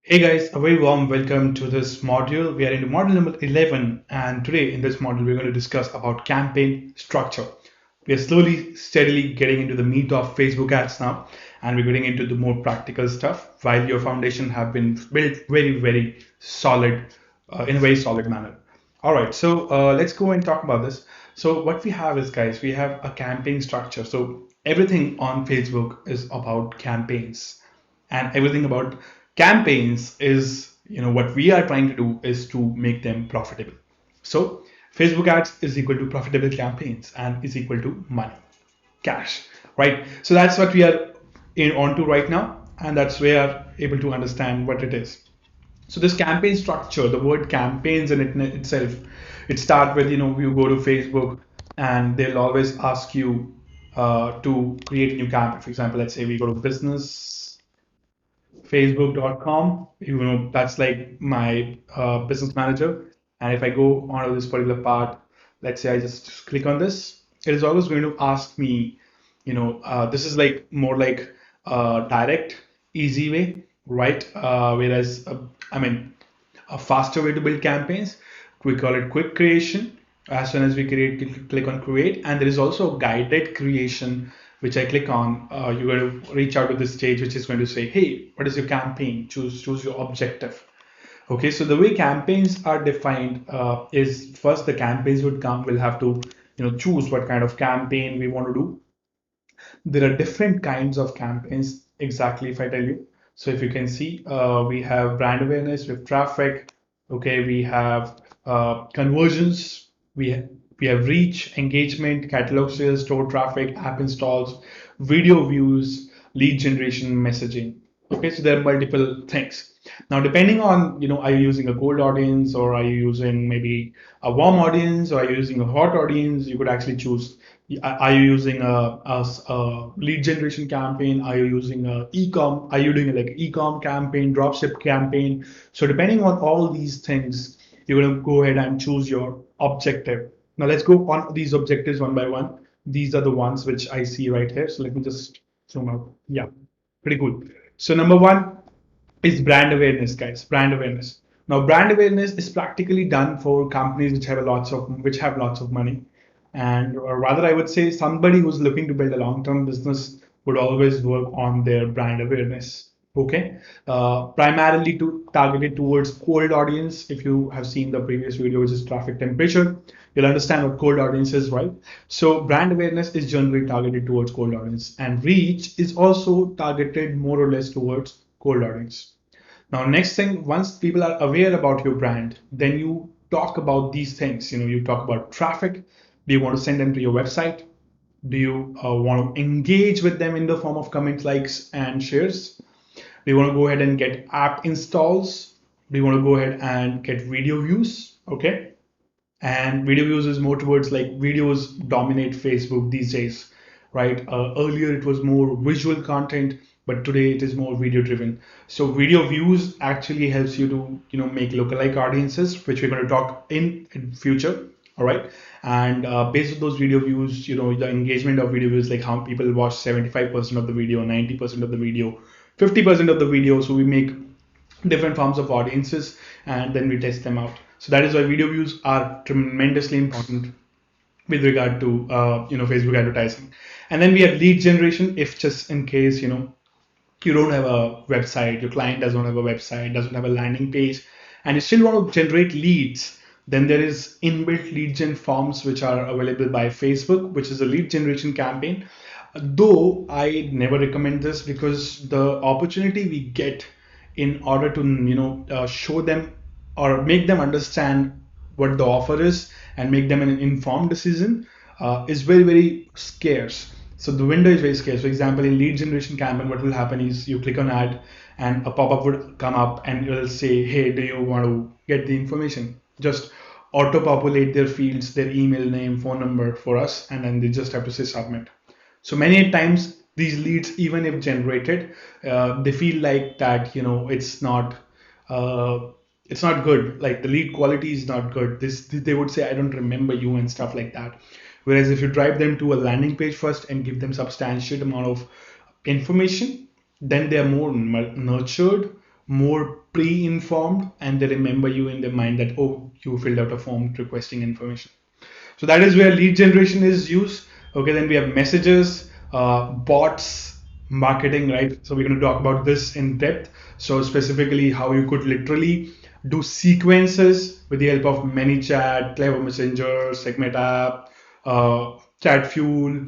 Hey guys, a very warm welcome to this module. We are into module number 11, and today in this module we're going to discuss about campaign structure. We are slowly, steadily getting into the meat of Facebook ads now, and we're getting into the more practical stuff while your foundation have been built very solid, in a very solid manner. All right, so let's go and talk about this. So what we have is, guys, we have a campaign structure. So everything on Facebook is about campaigns, and everything about campaigns is, what we are trying to do is to make them profitable. So Facebook ads is equal to profitable campaigns and is equal to money, cash, right? So that's what we are in onto right now, and that's where we are able to understand what it is. So this campaign structure, the word campaigns in itself, it starts with, you go to Facebook and they'll always ask you to create a new campaign. For example, let's say we go to business facebook.com. That's like my business manager. And if I go onto this particular part, let's say I just click on this, it is always going to ask me, this is like more like a direct, easy way, right? Whereas, I mean, a faster way to build campaigns. We call it quick creation. As soon as we click on create, and there is also guided creation, which I click on. You're going to reach out to this stage, which is going to say, "Hey, what is your campaign? Choose your objective." Okay, so the way campaigns are defined is first the campaigns would come. We'll have to choose what kind of campaign we want to do. There are different kinds of campaigns, exactly if I tell you. So if you can see, we have brand awareness with traffic. Okay, we have conversions. We have reach, engagement, catalog sales, store traffic, app installs, video views, lead generation, messaging. Okay, so there are multiple things. Now, depending on, are you using a cold audience, or are you using maybe a warm audience, or are you using a hot audience? You could actually choose. Are you using a lead generation campaign? Are you using a e-com? Are you doing like e-com campaign, dropship campaign? So depending on all these things, you're going to go ahead and choose your objective. Now let's go on these objectives one by one. These are the ones which I see right here. So let me just zoom out. Yeah, pretty cool. So number one is brand awareness, guys. Brand awareness. Now, brand awareness is practically done for companies which have lots of money, and or rather, I would say somebody who's looking to build a long-term business would always work on their brand awareness. Okay, primarily to targeted towards cold audience. If you have seen the previous video, which is traffic temperature, you'll understand what cold audience is, right? So brand awareness is generally targeted towards cold audience, and reach is also targeted more or less towards cold audience. Now, next thing, once people are aware about your brand, then you talk about these things. You talk about traffic. Do you want to send them to your website? Do you want to engage with them in the form of comments, likes, and shares? Do you want to go ahead and get app installs? Do you want to go ahead and get video views? Okay. And video views is more towards like videos dominate Facebook these days, right? Earlier it was more visual content, but today it is more video driven. So video views actually helps you to make lookalike audiences, which we're going to talk in future. All right, and based on those video views, the engagement of video views, like how people watch 75% of the video, 90% of the video, 50% of the video. So we make different forms of audiences and then we test them out. So that is why video views are tremendously important with regard to Facebook advertising. And then we have lead generation. If just in case you don't have a website, your client does not have a website, doesn't have a landing page, and you still want to generate leads, then there is inbuilt lead gen forms which are available by Facebook, which is a lead generation campaign. Though I never recommend this because the opportunity we get in order to show them or make them understand what the offer is and make them an informed decision is very scarce. So the window is very scarce. For example, in lead generation campaign, what will happen is you click on ad and a pop-up would come up and it will say, hey, do you want to get the information? Just auto-populate their fields, their email name, phone number for us, and then they just have to say submit. So many times these leads, even if generated, they feel like that uh, it's not good. Like the lead quality is not good. This they would say I don't remember you and stuff like that. Whereas if you drive them to a landing page first and give them substantial amount of information, then they are more nurtured, more pre-informed and they remember you in their mind that, oh, you filled out a form requesting information. So that is where lead generation is used. Okay, then we have messages, bots, marketing, right? So we're going to talk about this in depth. So specifically how you could literally do sequences with the help of ManyChat, Clever Messenger, Segment app, Chat Fuel,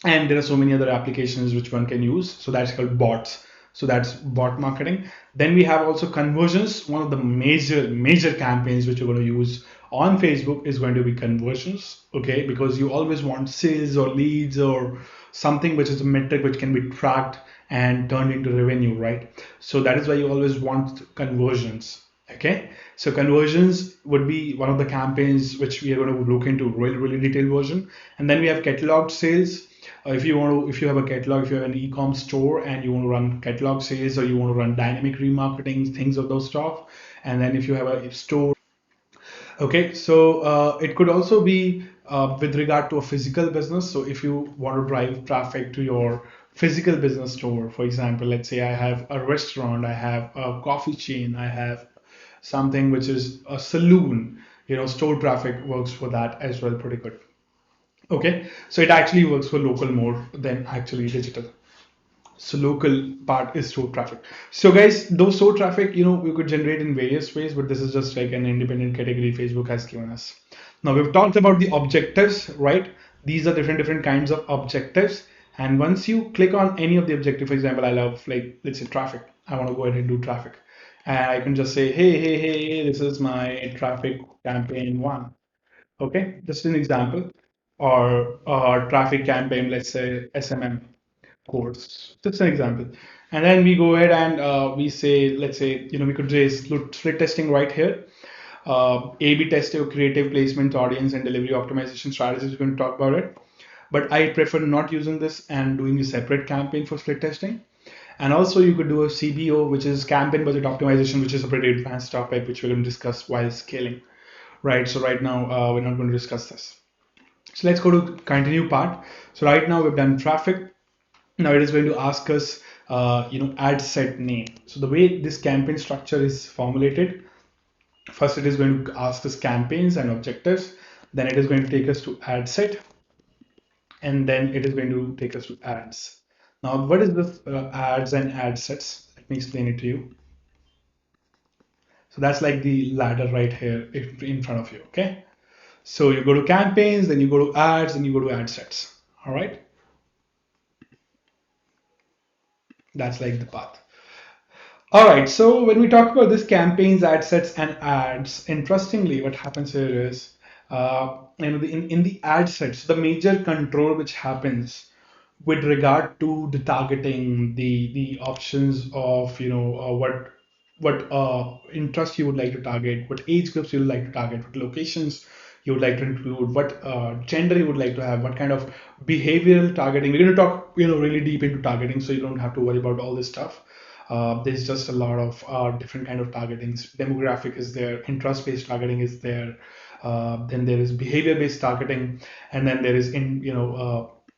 and there are so many other applications which one can use. So that's called bots. So that's bot marketing. Then we have also conversions. One of the major campaigns which you're going to use on Facebook is going to be conversions. Okay, because you always want sales or leads or something which is a metric which can be tracked and turned into revenue, right? So that is why you always want conversions. Okay, so conversions would be one of the campaigns which we are going to look into really detailed version. And then we have catalog sales. If you have a catalog, if you have an e-com store and you want to run catalog sales or you want to run dynamic remarketing, things of those stuff. And then if you have a store. Okay, so it could also be with regard to a physical business. So if you want to drive traffic to your physical business store, for example, let's say I have a restaurant, I have a coffee chain, I have something which is a saloon, store traffic works for that as well pretty good. Okay, so it actually works for local more than actually digital. So local part is store traffic. So guys, those store traffic, we could generate in various ways, but this is just like an independent category Facebook has given us. Now we've talked about the objectives, right? These are different kinds of objectives. And once you click on any of the objective, for example, I love like, let's say traffic. I want to go ahead and do traffic. And I can just say, hey, this is my traffic campaign one. Okay, just an example. Or traffic campaign, let's say SMM course. Just an example. And then we go ahead and we say, let's say, we could just look split testing right here. A/B test your creative placement, audience, and delivery optimization strategies. We're going to talk about it. But I prefer not using this and doing a separate campaign for split testing. And also you could do a CBO, which is campaign budget optimization, which is a pretty advanced topic, which we're going to discuss while scaling. Right. So right now we're not going to discuss this. So let's go to continue part. So right now we've done traffic. Now it is going to ask us, ad set name. So the way this campaign structure is formulated, first it is going to ask us campaigns and objectives. Then it is going to take us to ad set, and then it is going to take us to ads. Now, what is this ads and ad sets? Let me explain it to you. So that's like the ladder right here in front of you. Okay. So you go to campaigns, then you go to ads, and you go to ad sets. All right. That's like the path. All right, so when we talk about this campaigns, ad sets, and ads, interestingly, what happens here is, in the ad sets, the major control which happens with regard to the targeting, the options of, what interest you would like to target, what age groups you would like to target, what locations you would like to include, what gender you would like to have, what kind of behavioral targeting. We're going to talk, really deep into targeting, so you don't have to worry about all this stuff. There's just a lot of different kind of targetings. Demographic is there, interest-based targeting is there. Then there is behavior-based targeting, and then there is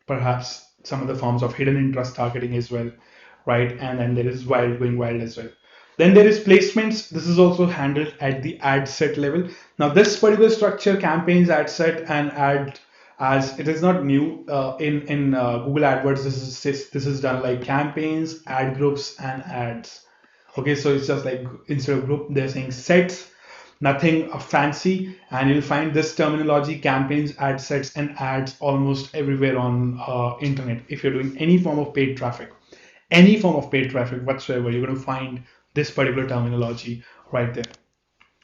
perhaps some of the forms of hidden interest targeting as well, right? And then there is going wild as well. Then there is placements. This is also handled at the ad set level. Now this particular structure, campaigns, ad set, and ad as it is not new in Google AdWords. This is done like campaigns, ad groups, and ads. Okay, so it's just like instead of group, they're saying sets, nothing fancy, and you'll find this terminology: campaigns, ad sets, and ads almost everywhere on internet. If you're doing any form of paid traffic whatsoever, you're going to find this particular terminology right there.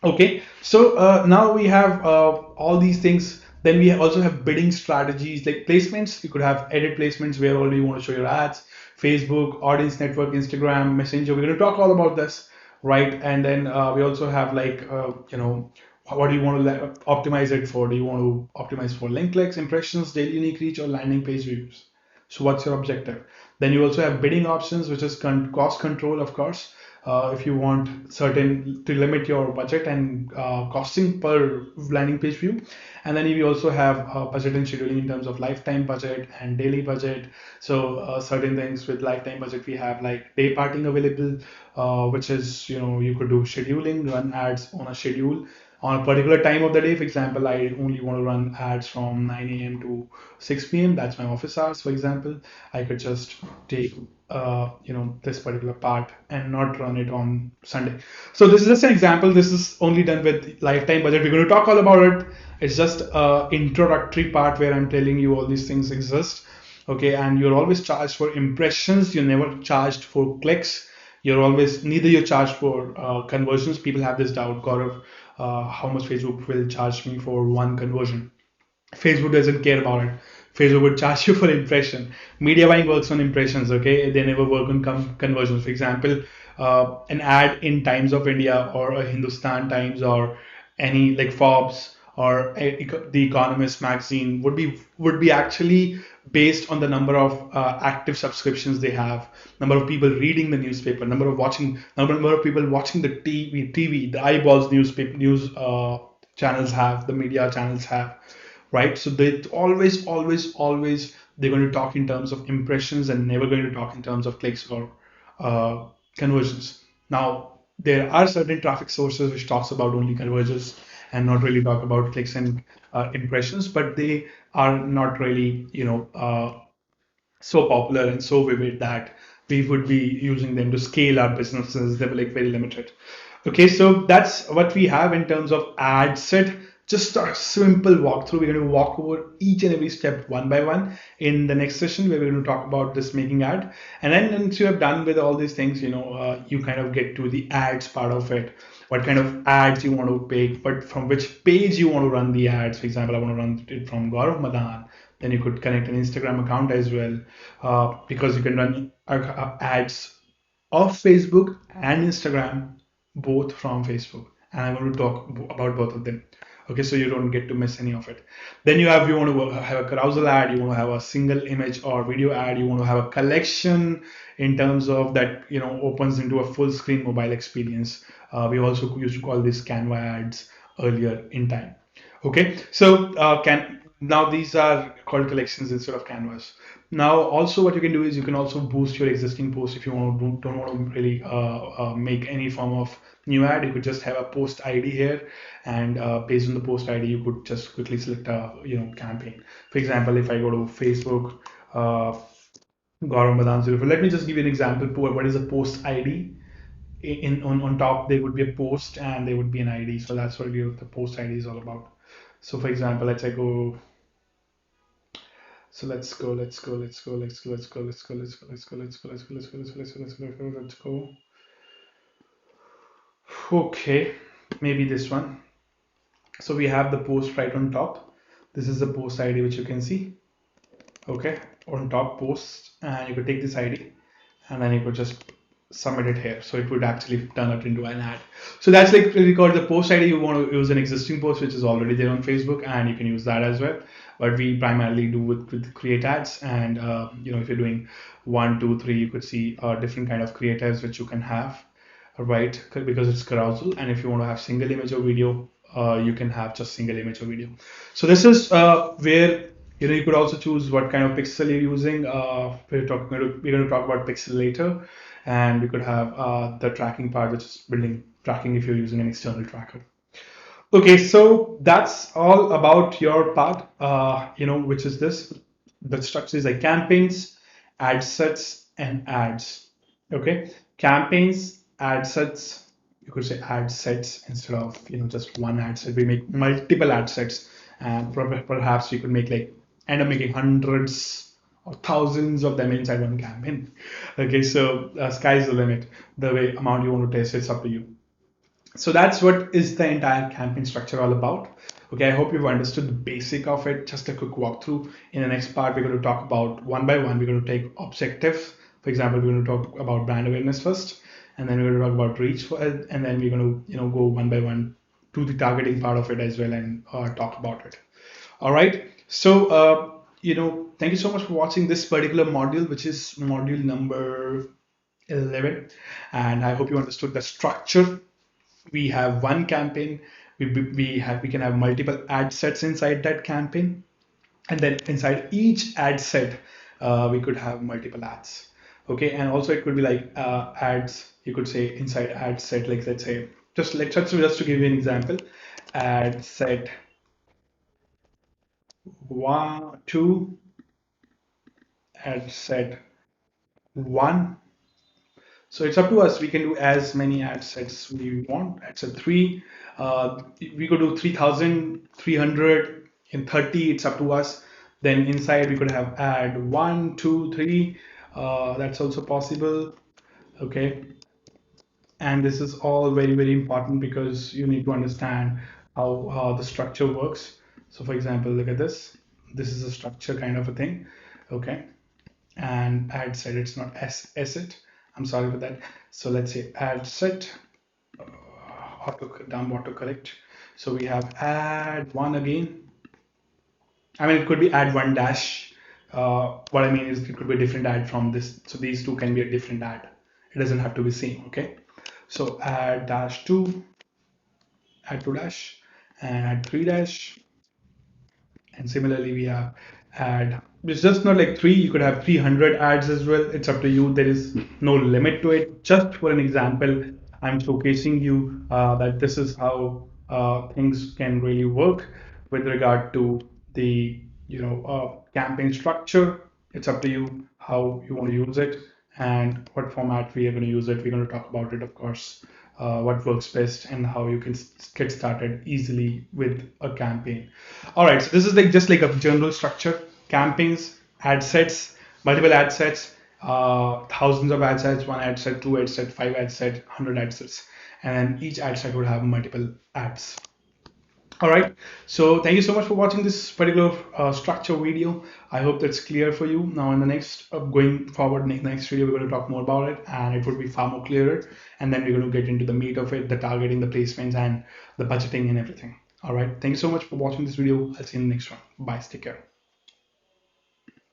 Okay, so now we have all these things. Then we also have bidding strategies like placements. You could have edit placements where only you want to show your ads, Facebook, audience network, Instagram, Messenger. We're going to talk all about this, right? And then we also have like, what do you want to optimize it for? Do you want to optimize for link clicks, impressions, daily unique reach, or landing page views? So what's your objective? Then you also have bidding options, which is cost control, of course. if you want certain to limit your budget and costing per landing page view. And then we also have budget and scheduling in terms of lifetime budget and daily budget. So certain things with lifetime budget, we have like day parting available, which is, you could do scheduling, run ads on a schedule on a particular time of the day. For example, I only want to run ads from 9 a.m. to 6 p.m. That's my office hours, for example. I could just take this particular part and not run it on Sunday. So this is just an example. This is only done with lifetime budget. We're going to talk all about it. It's just a introductory part where I'm telling you all these things exist. Okay, and you're always charged for impressions. You're never charged for clicks. You're always neither you're charged for conversions. People have this doubt, Gaurav, how much Facebook will charge me for one conversion. Facebook doesn't care about it. Facebook would charge you for impression. Media buying works on impressions, okay? They never work on conversions. For example, an ad in Times of India or a Hindustan Times or any like Forbes or the Economist magazine would be actually based on the number of active subscriptions they have, number of people reading the newspaper, number of people watching the TV, the eyeballs newspaper news channels have, the media channels have, right? So they always they're going to talk in terms of impressions and never going to talk in terms of clicks or uh, conversions. Now there are certain traffic sources which talks about only conversions and not really talk about clicks and impressions, but they are not really so popular and so vivid that we would be using them to scale our businesses. They were like very limited. Okay, so that's what we have in terms of ad set. Just a simple walkthrough. We're going to walk over each and every step one by one in the next session where we're going to talk about this making ad. And then once you have done with all these things, you kind of get to the ads part of it. What kind of ads you want to pick, but from which page you want to run the ads. For example, I want to run it from Gaurav Madan. Then you could connect an Instagram account as well, because you can run ads of Facebook and Instagram both from Facebook. And I'm going to talk about both of them. Okay, so you don't get to miss any of it. Then you want to have a carousel ad, you want to have a single image or video ad, you want to have a collection in terms of that, opens into a full screen mobile experience. We also used to call this Canva ads earlier in time. Okay, so can now these are called collections instead of canvas. Now also what you can do is you can also boost your existing post if you don't want to really make any form of new ad. You could just have a post ID here, and based on the post ID you could just quickly select a campaign. For example, if I go to Facebook, uh, Gaurav Madaan-Day, let me just give you an example. What is a post ID? On top there would be a post and there would be an ID. So that's what the post ID is all about. So for example, let's say go. So let's go. Okay, maybe this one. So we have the post right on top. This is the post ID which you can see. Okay, on top post, and you could take this ID and then you could just submit it here. So it would actually turn it into an ad. So that's like really called the post ID. You want to use an existing post which is already there on Facebook, and you can use that as well. But we primarily do with create ads, and if you're doing 1, 2, 3, you could see different kind of creatives which you can have, right? Because it's carousel, and if you want to have single image or video, you can have just single image or video. So this is where you could also choose what kind of pixel you're using. We're going to talk about pixel later, and we could have the tracking part, which is building tracking if you're using an external tracker. Okay, so that's all about your part, which is this. The structure is like campaigns, ad sets, and ads. Okay, campaigns, ad sets. You could say ad sets instead of just one ad set. We make multiple ad sets, and perhaps we could make like end up making hundreds or thousands of them inside one campaign. Okay, so sky's the limit. The way amount you want to test, it's up to you. So that's what is the entire campaign structure all about. Okay, I hope you've understood the basic of it. Just a quick walkthrough. In the next part, we're going to talk about one by one. We're going to take objectives. For example, we're going to talk about brand awareness first, and then we're going to talk about reach for it, and then we're going to go one by one to the targeting part of it as well and talk about it. All right. So thank you so much for watching this particular module, which is module number 11. And I hope you understood the structure. We have one campaign. We can have multiple ad sets inside that campaign, and then inside each ad set, we could have multiple ads. Okay, and also it could be like ads. You could say inside ad set, like let's say just to give you an example, ad set one, two, ad set one. So it's up to us. We can do as many ad sets we want. Ad set three, we could do 3,330. It's up to us. Then inside we could have ad one, two, three. That's also possible. Okay, and this is all very important because you need to understand how the structure works. So for example, look at this. This is a structure kind of a thing. Okay, and ad set, it's not asset. I'm sorry for that. So let's say ad set, dump autocorrect. So we have add one again. I mean, it could be add one dash. What I mean is it could be a different ad from this. So these two can be a different ad. It doesn't have to be same. Okay. So add dash two, add two dash, and add three dash. And similarly, we have add. It's just not like three. You could have 300 ads as well. It's up to you. There is no limit to it. Just for an example, I'm showcasing you that this is how things can really work with regard to the campaign structure. It's up to you how you want to use it and what format we are going to use it. We're going to talk about it, of course, what works best and how you can get started easily with a campaign. All right, so this is like just like a general structure: campaigns, ad sets, multiple ad sets, thousands of ad sets, one ad set, two ad set, five ad set, 100 ad sets, and then each ad set would have multiple ads. All right, so thank you so much for watching this particular structure video. I hope that's clear for you. Now in the next, going forward, next video, we're going to talk more about it and it would be far more clearer. And then we're going to get into the meat of it, the targeting, the placements and the budgeting and everything. All right, thank you so much for watching this video. I'll see you in the next one. Bye, take care.